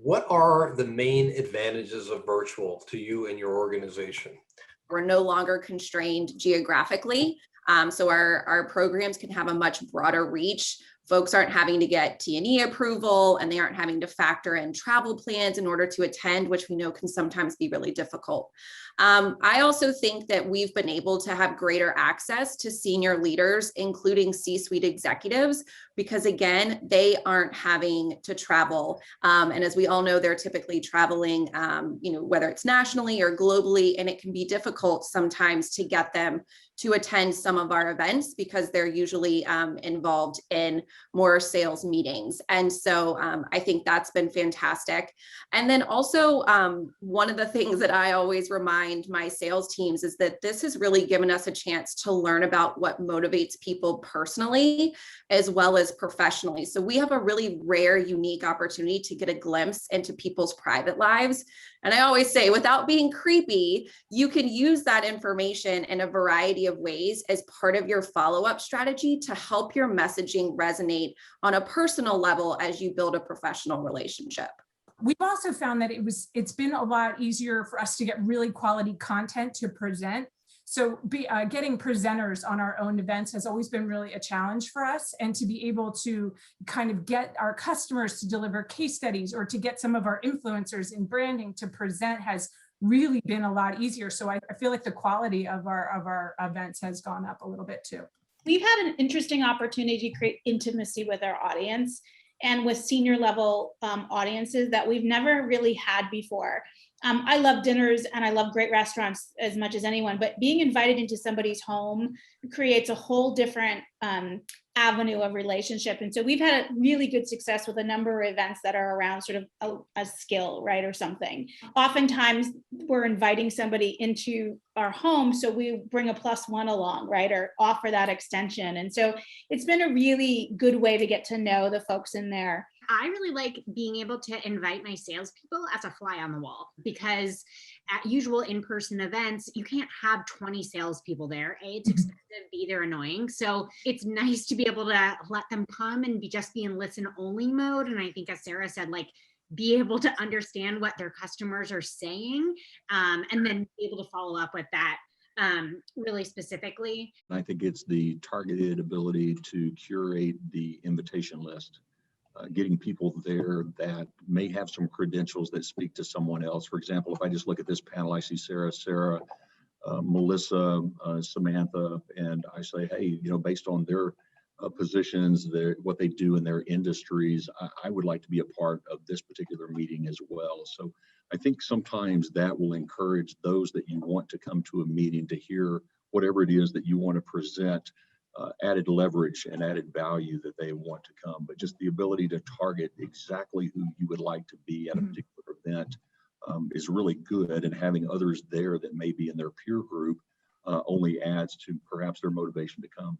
What are the main advantages of virtual to you and your organization? We're no longer constrained geographically. So our programs can have a much broader reach. Folks aren't having to get T&E approval, and they aren't having to factor in travel plans in order to attend, which we know can sometimes be really difficult. I also think that we've been able to have greater access to senior leaders, including C-suite executives, because again, they aren't having to travel. And as we all know, they're typically traveling, whether it's nationally or globally, and it can be difficult sometimes to get them to attend some of our events because they're usually involved in more sales meetings. And so I think that's been fantastic. And then also one of the things that I always remind my sales teams is that this has really given us a chance to learn about what motivates people personally as well as professionally. So we have a really rare, unique opportunity to get a glimpse into people's private lives. And I always say, without being creepy, you can use that information in a variety of ways as part of your follow-up strategy to help your messaging resonate on a personal level as you build a professional relationship. We've also found that it's been a lot easier for us to get really quality content to present. So getting presenters on our own events has always been really a challenge for us, and to be able to kind of get our customers to deliver case studies or to get some of our influencers in branding to present has really been a lot easier. So I feel like the quality of our events has gone up a little bit too. We've had an interesting opportunity to create intimacy with our audience and with senior level audiences that we've never really had before. I love dinners and I love great restaurants as much as anyone, but being invited into somebody's home creates a whole different avenue of relationship. And so we've had really good success with a number of events that are around sort of a skill, right, or something. Oftentimes we're inviting somebody into our home, so we bring a +1 along, right, or offer that extension. And so it's been a really good way to get to know the folks in there. I really like being able to invite my salespeople as a fly on the wall, because at usual in-person events, you can't have 20 salespeople there. A, it's expensive, B, they're annoying. So it's nice to be able to let them come and just be in listen-only mode. And I think, as Sara said, like, be able to understand what their customers are saying, and then be able to follow up with that really specifically. I think it's the targeted ability to curate the invitation list. Getting people there that may have some credentials that speak to someone else. For example, if I just look at this panel, I see Sara, Melissa, Samantha, and I say, hey, based on their positions, what they do in their industries, I would like to be a part of this particular meeting as well. So I think sometimes that will encourage those that you want to come to a meeting to hear whatever it is that you want to present. Added leverage and added value that they want to come, but just the ability to target exactly who you would like to be at a particular event is really good, and having others there that may be in their peer group only adds to perhaps their motivation to come.